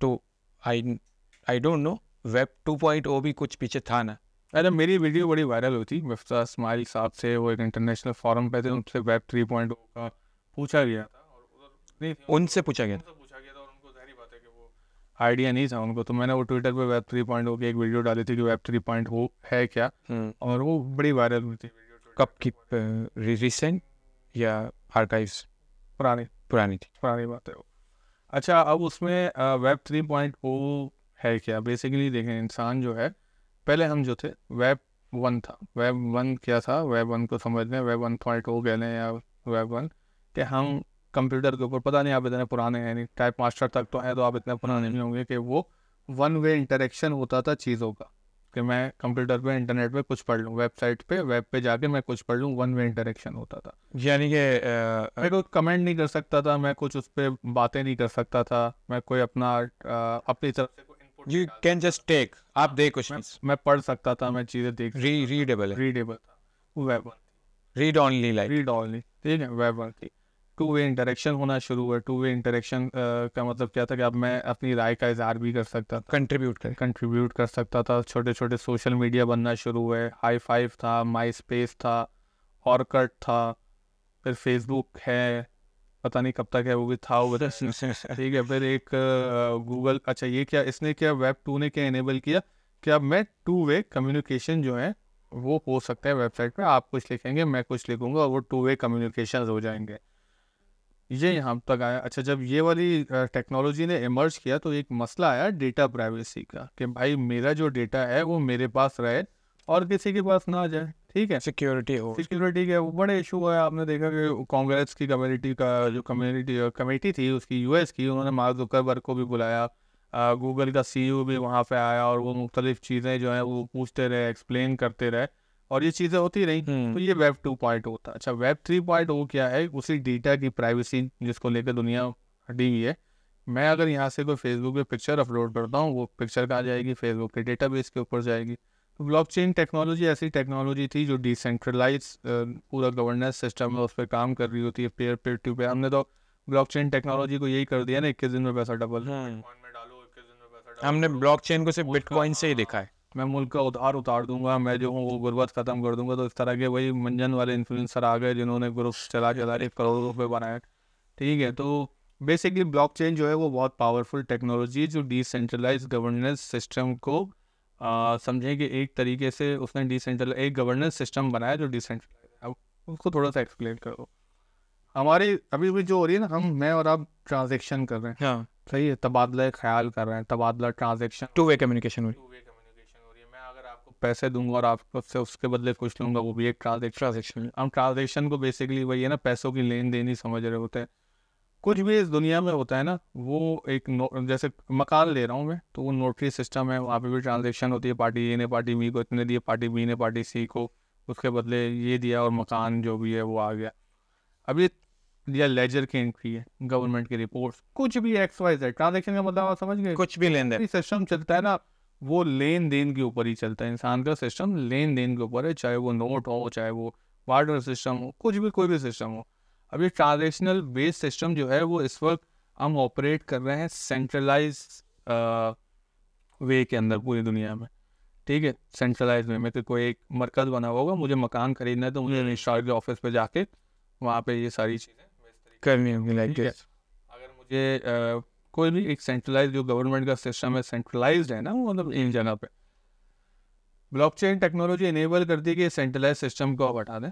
Speaker 1: तो आई डोंट नो वेब 2.0 भी कुछ पीछे था ना।
Speaker 2: अरे मेरी वीडियो बड़ी वायरल हुई थी, मिफ्ता इस्माइल साहब से, वो एक इंटरनेशनल फोरम पे थे, उनसे वेब 3.0 का पूछा गया था, और नहीं
Speaker 1: उनसे पूछा गया था।
Speaker 2: और उनको जाहिर बात है कि वो आइडिया नहीं था उनको। तो मैंने वो ट्विटर पे Web 3.0 की एक वीडियो डाली थी कि Web 3.0 है क्या, और वो बड़ी वायरल हुई थी वीडियो।
Speaker 1: कब की? रिसेंट या आर्काइव्स?
Speaker 2: पुरानी बात है वो। अच्छा, अब उसमें Web 3.0 है क्या? बेसिकली देखें, इंसान जो है, पहले हम जो थे Web 1 था। Web 1 क्या था? Web 1 को समझ लें, Web 1.0 कह लें या Web 1, कि हम कंप्यूटर के ऊपर, पता नहीं आप इतने पुराने हैं नहीं, टाइप मास्टर तक तो है, तो आप इतने पुराने नहीं होंगे, कि वो वन वे इंटरेक्शन होता था चीज़ों का, कि मैं कंप्यूटर पे इंटरनेट पे कुछ पढ़ लूँ, वेबसाइट पे वेब पे जाके मैं कुछ पढ़ लूँ, वन वे इंटरेक्शन होता था।
Speaker 1: यानी कि
Speaker 2: मैं कुछ कमेंट नहीं कर सकता था, मैं कुछ उस पर बातें नहीं कर सकता था, मैं कोई अपना अपनी तरफ से कोई input,
Speaker 1: you can just take, आप दे कुछ
Speaker 2: मैं पढ़ सकता था, मैं चीज़ें देख,
Speaker 1: रीडेबल
Speaker 2: था। Web one,
Speaker 1: read only, like
Speaker 2: read only, ठीक है। वेब वन थी। टू वे इंटरेक्शन होना शुरू हुआ। टू वे इंटरेक्शन का मतलब क्या था कि अब मैं अपनी राय का इजहार भी कर सकता था, कंट्रीब्यूट कर सकता था। छोटे छोटे सोशल मीडिया बनना शुरू हुए। हाई फाइव था, माई स्पेस था, ऑरकट था, फिर फेसबुक है, पता नहीं कब तक है, वो भी था वो ठीक है। फिर एक गूगल, अच्छा ये क्या, इसने क्या, वेब 2 ने क्या इनेबल किया कि अब मैं टू वे कम्युनिकेशन जो है वो हो सकता है वेबसाइट पे। आप कुछ लिखेंगे, मैं कुछ लिखूंगा, और वो टू वे कम्युनिकेशन हो जाएंगे। ये यहाँ तक आया। अच्छा, जब ये वाली टेक्नोलॉजी ने इमर्ज किया तो एक मसला आया डेटा प्राइवेसी का, कि भाई मेरा जो डेटा है वो मेरे पास रहे और किसी के पास ना जाए, ठीक है। सिक्योरिटी के वो बड़े इशू है। आपने देखा कि कांग्रेस की कम्युनिटी का जो कमेटी थी उसकी, यूएस की, उन्होंने मार्क जुकरबर्ग को भी बुलाया, गूगल का सीईओ भी वहाँ पे आया, और वो मुख्तलिफ चीज़ें जो है वो पूछते रहे, एक्सप्लेन करते रहे, और ये चीज़ें होती रही। तो ये वेब 2.0 था। अच्छा, वेब 3.0 क्या है? उसी डेटा की प्राइवेसी जिसको लेकर दुनिया हटी हुई है। मैं अगर यहाँ से कोई फेसबुक पे पिक्चर अपलोड करता हूँ, वो पिक्चर कहाँ जाएगी? फेसबुक के डेटाबेस के ऊपर जाएगी। तो ब्लॉकचेन टेक्नोलॉजी ऐसी टेक्नोलॉजी थी जो डिसेंट्रलाइज पूरा गवर्नेंस सिस्टम है उस पर काम कर रही होती है, पेयर टू पेयर। हमने तो ब्लॉकचेन टेक्नोलॉजी को यही कर दिया ना, 21 दिन में पैसा डबल।
Speaker 1: हमने ब्लॉकचेन को सिर्फ बिटकॉइन से ही देखा है।
Speaker 2: मैं मुल्क का उधार उतार दूंगा, मैं जो हूँ वो गुर्बत खत्म कर दूंगा। तो इस तरह के वही मंजन वाले इन्फ्लुएंसर आ गए जिन्होंने ग्रुप चला 1 करोड़ रुपए बनाए, ठीक है। तो बेसिकली ब्लॉकचेन जो है वो बहुत पावरफुल टेक्नोलॉजी है जो डिसेंट्रलाइज गवर्नेंस सिस्टम को समझें कि एक तरीके से उसने एक गवर्नेंस सिस्टम बनाया जो डिसेंट्रलाइज। अब उसको थोड़ा सा एक्सप्लेन करो। हमारी अभी भी जो हो रही है ना, मैं और आप ट्रांजेक्शन कर रहे हैं,
Speaker 1: हाँ
Speaker 2: सही है, तबादला ख्याल कर रहे हैं, तबादला ट्रांजेक्शन,
Speaker 1: टू वे कम्युनिकेशन हुई।
Speaker 2: मैं अगर आपको पैसे दूंगा और आप उसके बदले कुछ लूंगा, वो भी एक ट्रांजेक्शन। हम ट्रांजेक्शन को बेसिकली वही है ना, पैसों की लेन देन ही समझ रहे होते हैं। कुछ भी इस दुनिया में होता है ना, वो एक जैसे मकान ले रहा हूँ मैं, तो वो नोटरी सिस्टम है, वहाँ पे भी ट्रांजेक्शन होती है। पार्टी ए ने पार्टी बी को इतने दिए, पार्टी बी ने पार्टी सी को उसके बदले ये दिया, और मकान जो भी है वो आ गया। अब ये या लेजर की एंट्री है, गवर्नमेंट की रिपोर्ट, कुछ भी XYZ ट्रांजेक्शन का मतलब आप समझ गए।
Speaker 1: कुछ भी लेन देन
Speaker 2: सिस्टम चलता है ना, वो लेन देन के ऊपर ही चलता है। इंसान का सिस्टम लेन देन के ऊपर है, चाहे वो नोट हो, चाहे वो वाटर सिस्टम हो, कुछ भी, कोई भी सिस्टम हो। अब ये ट्रांजेक्शनल बेस्ड सिस्टम जो है वो इस वक्त हम ऑपरेट कर रहे हैं सेंट्रलाइज वे के अंदर पूरी दुनिया में, ठीक है। सेंट्रलाइज वे में, कि कोई एक मरकज बना होगा, मुझे मकान खरीदना है तो मुझे रजिस्ट्रार के ऑफिस पे जाके वहाँ पे ये सारी चीज़ें
Speaker 1: करनी होगी, लाइक दिस।
Speaker 2: अगर मुझे कोई भी एक सेंट्रलाइज जो गवर्नमेंट का सिस्टम है, सेंट्रलाइज्ड है ना, वो मतलब एक जगह पे, ब्लॉकचेन टेक्नोलॉजी इनेबल करती है कि सेंट्रलाइज सिस्टम को आप हटा दें,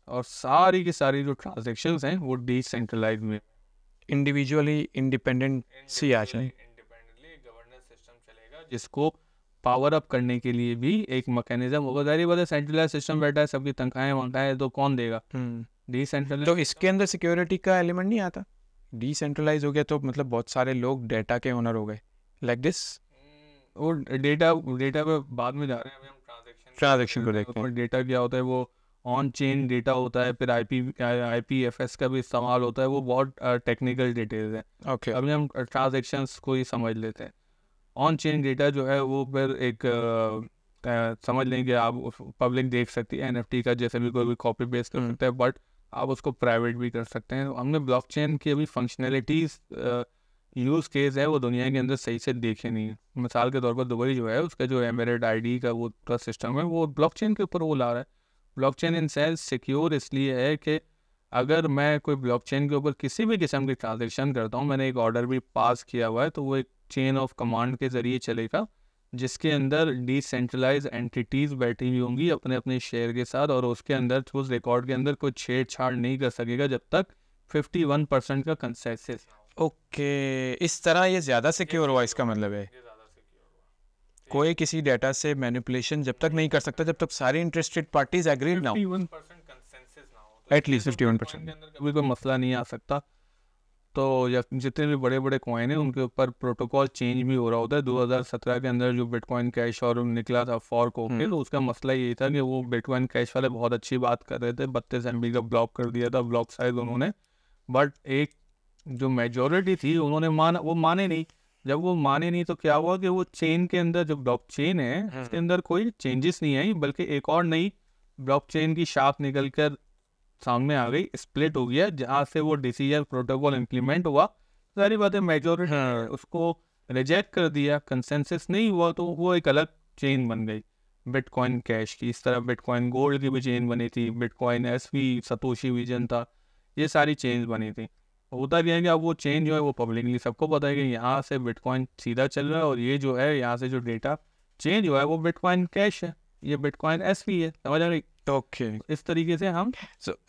Speaker 2: और सारी की सारी जो ट्रांजेक्शंस हैं वो डिसेंट्रलाइज में,
Speaker 1: इंडिविजुअली इंडिपेंडेंसी आ जाए,
Speaker 2: इंडिपेंडेंटली गवर्नेंस सिस्टम चलेगा, जिसको पावर अप करने के लिए भी एक मैकेनिज्म होगा। जारी बात है, सेंट्रलाइज सिस्टम बैठा है, सबकी तनख्वाहें वंखाएं, तो कौन देगा? डिसेंट्रलाइज।
Speaker 1: तो इसके अंदर सिक्योरिटी का एलिमेंट नहीं आता? डिसेंट्रलाइज हो गया तो मतलब बहुत सारे लोग डेटा के ओनर हो गए, लाइक दिस।
Speaker 2: वो डेटा पे बाद में जा रहे हैं, अभी हम
Speaker 1: ट्रांजेक्शन को देखते हैं।
Speaker 2: डेटा क्या होता है, वो ऑन चेन डेटा होता है, फिर IPFS का भी इस्तेमाल होता है, वो बहुत टेक्निकल डिटेल्स हैं।
Speaker 1: ओके,
Speaker 2: अभी हम ट्रांजेक्शंस को ही समझ लेते हैं। ऑन चेन डेटा जो है वो फिर एक समझ लेंगे आप, पब्लिक देख सकती है, NFT का जैसे भी कोई भी कॉपी पेस्ट कर सकता है, बट आप उसको प्राइवेट भी कर सकते हैं। हमने ब्लॉकचेन की अभी फंक्शनैलिटीज़ यूज़ केस है वो दुनिया के अंदर सही से देखे नहीं है। मिसाल के तौर पर दुबई जो है, उसका जो एमिरेट ID का वो सिस्टम है, वो ब्लॉकचेन के ऊपर वो ला रहा है। ब्लॉकचेन इन सेंस सिक्योर इसलिए है कि अगर मैं कोई ब्लॉकचेन के ऊपर किसी भी किस्म की ट्रांजेक्शन करता हूँ, मैंने एक ऑर्डर भी पास किया हुआ है, तो वो एक चेन ऑफ कमांड के ज़रिए चलेगा, जिसके अंदर डिसेंट्रलाइज एंटिटीज़ बैठी हुई होंगी अपने अपने शेयर के साथ, और उसके अंदर उस रिकॉर्ड के अंदर कोई छेड़छाड़ नहीं कर सकेगा जब तक 51% का कंसेंसस।
Speaker 1: ओके, इस तरह ये ज़्यादा सिक्योर हुआ, इसका मतलब है कोई किसी डेटा से मैनिपुलेशन जब तक नहीं कर सकता जब तक सारी इंटरेस्टेड पार्टीज एग्रीड ना हो,
Speaker 2: 51% कंसेंसस ना हो,
Speaker 1: एटलीस्ट 51%।
Speaker 2: के अंदर कभी कोई मसला नहीं आ सकता। तो जितने भी बड़े बड़े कॉइन हैं उनके ऊपर प्रोटोकॉल चेंज भी हो रहा होता है। 2017 के अंदर जो बिटकॉइन कैश और निकला था फॉर्क होके, तो उसका मसला ये था कि वो बिटकॉइन कैश वाले बहुत अच्छी बात कर रहे थे, 32 MB का ब्लॉक कर दिया था ब्लॉक साइज उन्होंने, बट एक जो मेजोरिटी थी उन्होंने वो माने नहीं। जब वो माने नहीं तो क्या हुआ कि वो चेन के अंदर जो ब्लॉक चेन है उसके अंदर कोई चेंजेस नहीं आई, बल्कि एक और नई ब्लॉक चेन की शाख निकल कर सामने आ गई, स्प्लिट हो गया, जहाँ से वो डिसीजन प्रोटोकॉल इम्प्लीमेंट हुआ। सारी बातें मेजोरिटी उसको रिजेक्ट कर दिया, कंसेंसस नहीं हुआ, तो वो एक अलग चेन बन गई बिटकॉइन कैश की। इस तरह बिटकॉइन गोल्ड की भी चेन बनी थी, बिटकॉइन SV सतोशी विजन था, ये सारी चेन्स बनी थी। होता क्या है कि अब वो चेन जो है वो पब्लिकली सबको पता है कि यहाँ से बिटकॉइन सीधा चल रहा है, और ये जो है यहाँ से जो डेटा चेंज हुआ है वो बिटकॉइन कैश है, ये बिटकॉइन SV है, समझ आ रही?
Speaker 1: ओके,
Speaker 2: इस तरीके से हम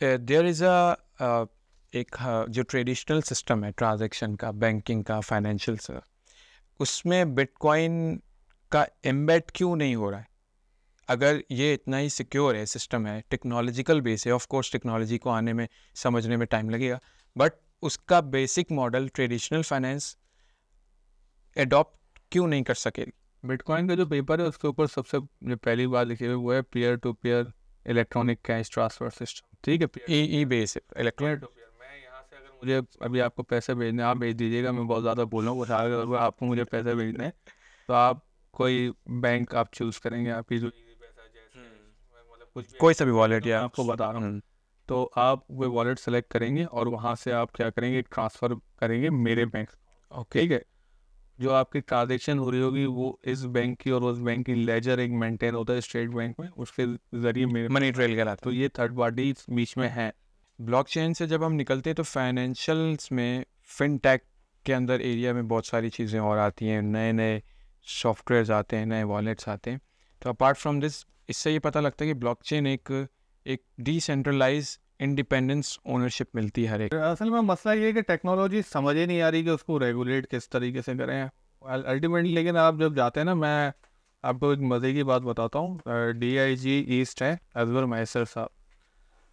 Speaker 1: देयर इज़ अ एक जो ट्रेडिशनल सिस्टम है ट्रांजैक्शन का, बैंकिंग का, फाइनेंशियल से, उसमें बिटकॉइन का एम्बेड क्यों नहीं हो रहा है? अगर ये इतना ही सिक्योर है, सिस्टम है, टेक्नोलॉजिकल बेस है, ऑफ कोर्स टेक्नोलॉजी को आने में समझने में टाइम लगेगा, बट उसका basic model traditional finance adopt क्यों नहीं कर सके?
Speaker 2: बिटकॉइन का जो पेपर है उसके ऊपर सबसे जो पहली बात लिखी हुई वो है peer to peer electronic cash transfer system, ठीक है,
Speaker 1: E base electronic.
Speaker 2: Peer to peer. मैं यहाँ से अगर मुझे अभी आपको पैसे भेजने, आप भेज दीजिएगा, मैं बहुत ज़्यादा बोल रहा हूँ, अगर आपको मुझे पैसे भेजने हैं तो आप कोई बैंक आप चूज़ करेंगे, आपकी जो इजी पैसा जैसे मतलब कुछ
Speaker 1: कोई सा भी वॉलेट, या
Speaker 2: आपको बता रहा हूँ, तो आप वो वॉलेट सेलेक्ट करेंगे और वहाँ से आप क्या करेंगे, ट्रांसफ़र करेंगे मेरे बैंक,
Speaker 1: ओके,
Speaker 2: ठीक है। जो आपकी ट्रांजेक्शन हो रही होगी वो इस बैंक की और उस बैंक की लेजर एक मेंटेन होता है स्टेट बैंक में, उसके जरिए मेरे
Speaker 1: मनी ट्रेल कहलाता
Speaker 2: तो ये थर्ड पार्टी बीच में है।
Speaker 1: है। ब्लॉकचेन से जब हम निकलते हैं तो फाइनेंशियल्स में, फिनटेक के अंदर एरिया में बहुत सारी चीज़ें और आती हैं, नए नए सॉफ्टवेयर्स आते हैं, नए वॉलेट्स आते हैं। तो अपार्ट फ्रॉम दिस, इससे ये पता लगता है कि ब्लॉकचेन एक डिसेंट्रलाइज इंडिपेंडेंस ओनरशिप मिलती है हर एक।
Speaker 2: असल में मसला ये है कि टेक्नोलॉजी समझ ही नहीं आ रही कि उसको रेगुलेट किस तरीके से करें अल्टीमेटली। लेकिन आप जब जाते हैं ना, मैं आपको एक मज़े की बात बताता हूँ, DIG ईस्ट है अजवर मैसर साहब,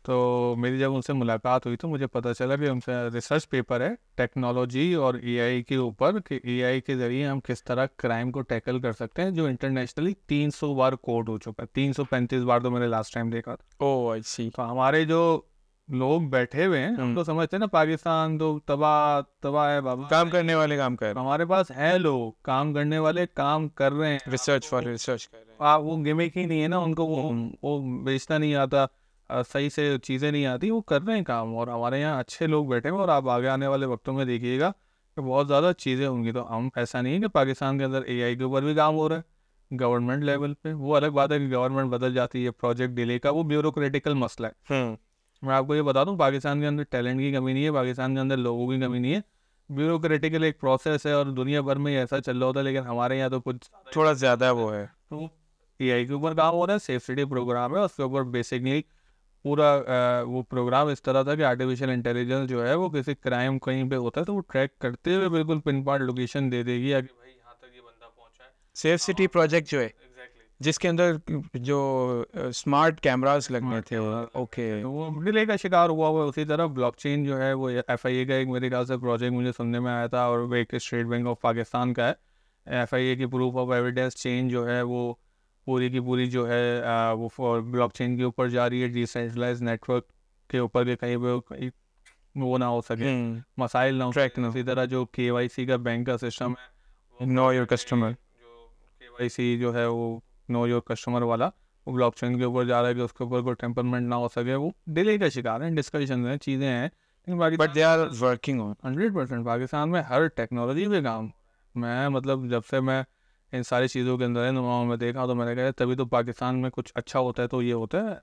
Speaker 2: तो मेरी जब उनसे मुलाकात हुई तो मुझे पता चला कि उनसे रिसर्च पेपर है टेक्नोलॉजी और AI के ऊपर, कि AI के ज़रिए हम किस तरह क्राइम को टैकल कर सकते हैं, जो इंटरनेशनली 300 बार कोड हो चुका है, 335 बार तो मैंने लास्ट टाइम देखा था।
Speaker 1: ओह आई सी।
Speaker 2: तो हमारे जो लोग बैठे हुए हैं हम तो समझते हैं ना पाकिस्तान तो तबाह है बाबा,
Speaker 1: काम करने वाले काम कर रहे हैं,
Speaker 2: हमारे पास है लोग काम करने वाले, काम कर रहे हैं,
Speaker 1: रिसर्च फॉर रिसर्च कर रहे हैं।
Speaker 2: वो गिमिक ही नहीं है ना उनको, वो बेचना नहीं आता, सही से चीज़ें नहीं आती, वो कर रहे हैं काम। और हमारे यहाँ अच्छे लोग बैठे हैं, और आप आगे आने वाले वक्तों में देखिएगा कि बहुत ज़्यादा चीज़ें होंगी। तो हम ऐसा नहीं है कि पाकिस्तान के अंदर AI के ऊपर भी काम हो रहा है गवर्नमेंट लेवल पे, वो अलग बात है कि गवर्नमेंट बदल जाती है, प्रोजेक्ट डिले का वो ब्यूरोक्रेटिकल मसला है। मैं आपको ये बता दूं, पाकिस्तान के अंदर टैलेंट की कमी नहीं है, पाकिस्तान के अंदर लोगों की कमी नहीं है, ब्यूरोक्रेटिकल एक प्रोसेस है और दुनिया भर में ऐसा चल रहा होता है, लेकिन हमारे यहाँ तो कुछ
Speaker 1: थोड़ा ज़्यादा वो है।
Speaker 2: तो AI के ऊपर काम हो रहा है, सेफ्टी प्रोग्राम है, उसके ऊपर बेसिकली पूरा वो प्रोग्राम इस तरह था कि आर्टिफिशियल इंटेलिजेंस जो है वो किसी क्राइम कहीं पे होता है तो वो ट्रैक करते हुए बिल्कुल पिन पॉइंट लोकेशन दे देगी कि भाई यहाँ तक ये बंदा पहुँचा है।
Speaker 1: सेफ सिटी प्रोजेक्ट जो है, जिसके अंदर जो स्मार्ट कैमरास लगने थे, ओके,
Speaker 2: वो डिले का शिकार हुआ हुआ। उसी तरह ब्लॉकचेन जो है वो FIA का एक मेरे ख्याल से प्रोजेक्ट मुझे सुनने में आया था, और वो एक स्टेट बैंक ऑफ पाकिस्तान का है। FIA की प्रूफ ऑफ एविडेंस चेन जो है वो पूरी की पूरी जो है वो ब्लॉकचेन के ऊपर जा रही है, डिसेंट्रलाइज नेटवर्क के ऊपर के कहीं पे वो ना हो सके, मसाइल ना हो सके। इसी तरह जो KYC का बैंक का सिस्टम है,
Speaker 1: नो योर कस्टमर,
Speaker 2: जो KYC जो है वो नो योर कस्टमर वाला, वो ब्लॉकचेन के ऊपर जा रहा है कि उसके ऊपर कोई टेम्परमेंट ना हो सके, वो डिले का शिकार है, डिस्कशन है, चीज़ें हैं, लेकिन बाकी
Speaker 1: but they are working on
Speaker 2: 100% Pakistan में हर टेक्नोलॉजी पे काम। मैं मतलब जब से मैं इन सारी चीज़ों के अंदर है में देखा तो मैंने कहा तभी तो पाकिस्तान में कुछ अच्छा होता है, तो ये होता है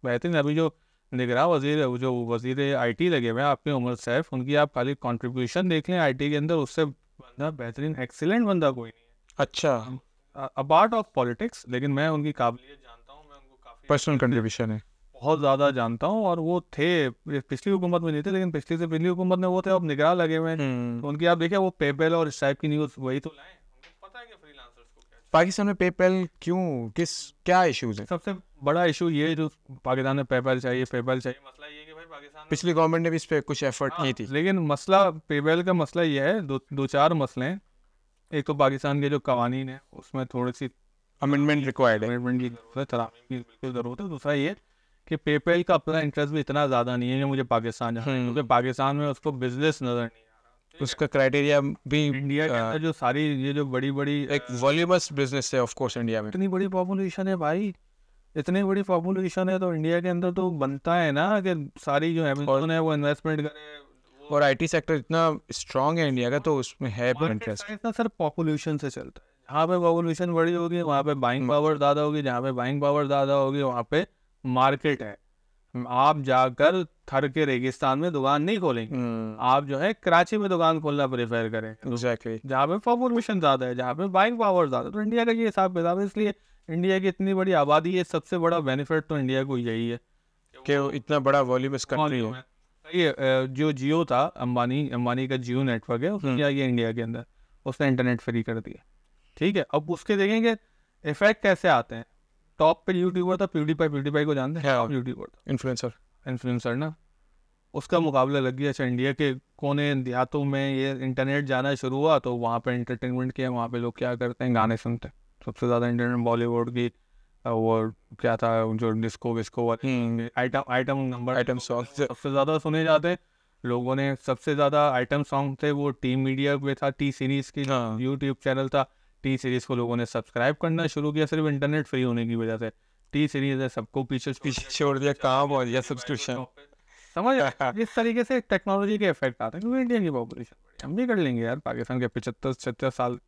Speaker 2: बेहतरीन। अभी जो निगरान वजीर, जो वजीर आईटी लगे हुए हैं आपके उमर सैफ, उनकी आप खाली कंट्रीब्यूशन देख लें आईटी के अंदर, उससे बंदा बेहतरीन एक्सीलेंट बंदा कोई नहीं है।
Speaker 1: अच्छा,
Speaker 2: अपार्ट ऑफ पॉलिटिक्स, लेकिन मैं उनकी काबिलियत जानता हूँ, मैं उनको काफ़ी
Speaker 1: पर्सनल कंट्रीब्यूशन है।
Speaker 2: बहुत ज़्यादा जानता हूँ। और वो थे, पिछली हुकूमत में नहीं थे, लेकिन पिछली से पिछली हुकूमत में वो थे, अब निगरान लगे हुए हैं। तो उनकी आप देखिए, वो पेपैल और इस टाइप की न्यूज़ वही तो लाए, उनको पता है कि फ्रीलांसर्स को क्या
Speaker 1: पाकिस्तान में पेपैल क्यों, क्या इश्यूज है?
Speaker 2: सबसे बड़ा इशू ये जो पाकिस्तान में पेपैल चाहिए, मसला ये है कि भाई पाकिस्तान में
Speaker 1: पिछली गवर्नमेंट ने भी इस पे कुछ एफर्ट
Speaker 2: हाँ,
Speaker 1: नहीं थी।
Speaker 2: लेकिन मसला पेपैल का मसला ये है, दो चार मसले हैं। एक तो पाकिस्तान के जो कवानीन है उसमें थोड़ी सी
Speaker 1: अमेंडमेंट रिक्वायर्ड है।
Speaker 2: अमेंडमेंट की जरूरत है, तरामीम की बिल्कुल ज़रूरत है। दूसरा ये कि पेपैल का अपना इंटरेस्ट भी इतना ज़्यादा नहीं है कि मुझे पाकिस्तान जाना है, क्योंकि पाकिस्तान में उसको बिजनेस नज़र नहीं आ रहा।
Speaker 1: उसका क्राइटेरिया भी
Speaker 2: इंडिया के अंदर जो सारी ये जो बड़ी बड़ी
Speaker 1: एक वॉल्यूमस बिजनेस है ऑफ कोर्स इंडिया में।
Speaker 2: इतनी बड़ी पॉपुलेशन है भाई, इतनी बड़ी पॉपुलेशन है, तो इंडिया के अंदर तो बनता है ना कि सारी जो अमेज़न है वो इन्वेस्टमेंट करे।
Speaker 1: और आईटी सेक्टर इतना स्ट्रांग है इंडिया का, तो उसमें है इंटरेस्ट।
Speaker 2: इतना सर पॉपुलेशन से चलता है, जहाँ पे पॉपुलेशन बड़ी होगी वहाँ पे बाइंग पावर ज़्यादा होगी, जहाँ पे बाइंग पावर ज़्यादा होगी वहाँ पे मार्केट है। आप जाकर थर के रेगिस्तान में दुकान नहीं खोलेंगे, आप जो है कराची में दुकान खोलना प्रेफर करें,
Speaker 1: एग्जैक्टली,
Speaker 2: जहाँ पे पॉपुलेशन ज़्यादा है, जहाँ पे बाइंग पावर ज़्यादा है। तो इंडिया का ये हिसाब किताब है, इसलिए इंडिया की इतनी बड़ी आबादी है, सबसे बड़ा बेनिफिट तो इंडिया को यही है
Speaker 1: कि वो इतना बड़ा वॉल्यूमस कंट्री है।
Speaker 2: ये जो जियो था, अंबानी का जियो नेटवर्क है, उसने ये इंडिया के अंदर उसने इंटरनेट फ्री कर दिया। ठीक है, अब उसके देखेंगे इफेक्ट कैसे आते हैं। टॉप पे यूट्यूबर था प्यूडीपाई को जानते हैं? यूट्यूबर था, इन्फ्लुएंसर ना, उसका मुकाबला लग गया। अच्छा, इंडिया के कोने देहातों में ये इंटरनेट जाना शुरू हुआ, तो वहाँ पे एंटरटेनमेंट किया, वहाँ पे लोग क्या करते हैं, गाने सुनते हैं। सबसे ज़्यादा इंटरनेट बॉलीवुड की वो क्या था, जो डिस्को विस्को वाले आइटम सॉन्ग सबसे ज़्यादा सुने जाते हैं लोगों ने। सबसे ज़्यादा आइटम सॉन्ग थे वो टीम मीडिया पे था, टी सीरीज़ की यूट्यूब चैनल था। टी सीरीज़ को लोगों ने सब्सक्राइब करना शुरू किया सिर्फ इंटरनेट फ्री होने की वजह से। टी सीरीज़ है, सबको पीछे
Speaker 1: छोड़ दिया, कहाँ पहुँच गया सब्सक्रिप्शन।
Speaker 2: समझ इस तरीके से टेक्नोलॉजी के इफेक्ट आते हैं, क्योंकि इंडिया की पॉपुलेशन बड़ी, हम भी कर लेंगे यार। पाकिस्तान के 75-76 साल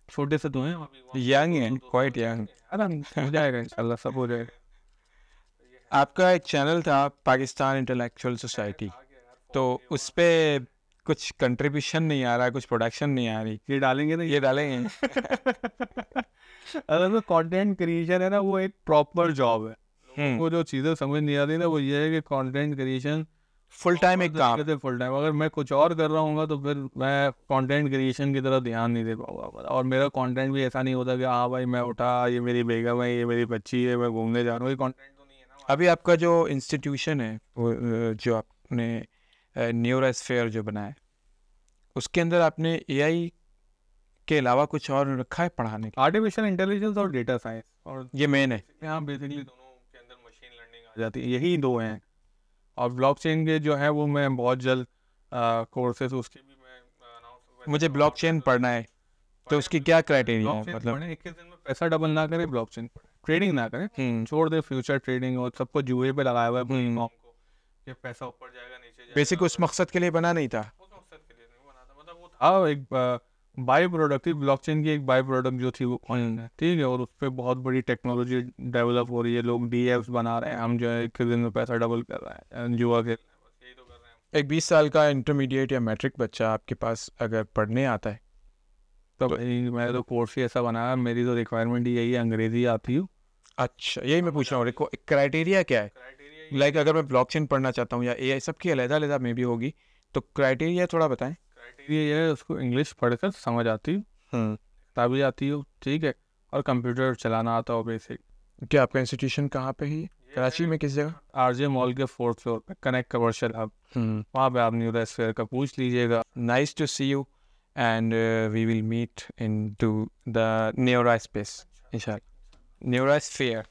Speaker 2: छोटे से तो हैं,
Speaker 1: यंग है, क्वाइट यंग।
Speaker 2: हो जाएगा इंशाल्लाह, सब हो जाएगा।
Speaker 1: आपका एक चैनल था पाकिस्तान इंटेलेक्चुअल सोसाइटी, तो उस पे कुछ कंट्रीब्यूशन नहीं आ रहा, कुछ प्रोडक्शन नहीं आ रही।
Speaker 2: ये डालेंगे ना,
Speaker 1: ये डालेंगे।
Speaker 2: अगर तो कंटेंट क्रिएशन है ना, वो एक प्रॉपर जॉब है। वो जो चीज़ें समझ नहीं आती ना, वो ये है कि कंटेंट क्रिएशन
Speaker 1: फुल टाइम एक काम है।
Speaker 2: फुल टाइम अगर मैं कुछ और कर रहा हूँ तो फिर मैं कंटेंट क्रिएशन की तरफ ध्यान नहीं दे पाऊंगा। और मेरा कंटेंट भी ऐसा नहीं होता कि हाँ भाई मैं उठा, ये मेरी बेगम है, ये मेरी बच्ची है, मैं घूमने जा रहा हूँ, ये कंटेंट तो नहीं है ना।
Speaker 1: अभी आपका जो इंस्टीट्यूशन है, वो जो आपने न्यूरोस्फीयर जो बनाया, उसके अंदर आपने एआई के अलावा कुछ और रखा है पढ़ाने के?
Speaker 2: आर्टिफिशियल इंटेलिजेंस और डेटा साइंस, और
Speaker 1: ये मेन है।
Speaker 2: यहाँ बेसिकली दोनों के अंदर मशीन लर्निंग आ जाती है, यही दो हैं। और ब्लॉकचेन के जो है वो मैं बहुत जल्द कोर्सेज उसके भी मैं
Speaker 1: मुझे ब्लॉकचेन पढ़ना है, तो उसकी क्या क्राइटेरिया है? मतलब
Speaker 2: एक दिन में पैसा डबल ना करे, ब्लॉकचेन ट्रेडिंग ना करे, छोड़ दे फ्यूचर ट्रेडिंग और सबको जुए पे लगाया हुआ है को कि पैसा ऊपर जाएगा नीचे जाएगा।
Speaker 1: बेसिक उस मकसद के लिए बना नहीं था,
Speaker 2: उस मकसद के लिए नहीं बना था, मतलब वो था एक बाई प्रोडक्ट थी, ब्लॉकचेन की एक बाई प्रोडक्ट जो थी वो कॉइन है। ठीक है, और उस पर बहुत बड़ी टेक्नोलॉजी डेवलप हो रही है, लोग डीएफ्स बना रहे हैं, हम जो है एक दिन में पैसा डबल कर रहे हैं, जुआ खेल रहे हैं, बस यही तो कर रहे हैं।
Speaker 1: एक 20 साल का इंटरमीडिएट या मैट्रिक बच्चा आपके पास अगर पढ़ने आता है,
Speaker 2: तो भाई मैं तो कोर्स ही ऐसा बनाया, मेरी तो रिक्वायरमेंट ही यही है, अंग्रेजी आती हो।
Speaker 1: अच्छा, यही मैं पूछ रहा हूँ, क्राइटेरिया क्या है? लाइक अगर मैं ब्लॉकचेन पढ़ना चाहता हूँ या एआई, सबकी अलग-अलग में भी होगी, तो क्राइटेरिया थोड़ा बताएं।
Speaker 2: क्राइटेरिया ये है, उसको इंग्लिश पढ़कर समझ आती हो, किताबी आती हो, ठीक है, और कंप्यूटर चलाना आता हो बेसिक।
Speaker 1: क्या आपका इंस्टीट्यूशन कहाँ पे है? कराची में किस जगह?
Speaker 2: आरजे मॉल के 4th फ्लोर पे, कनेक्ट कमर्शियल हब, वहाँ पे आप न्यूरोस्फीयर का पूछ लीजिएगा।
Speaker 1: Nice to see you and we will meet in to the neurospace इंशाल्लाह, न्यूरोस्फीयर।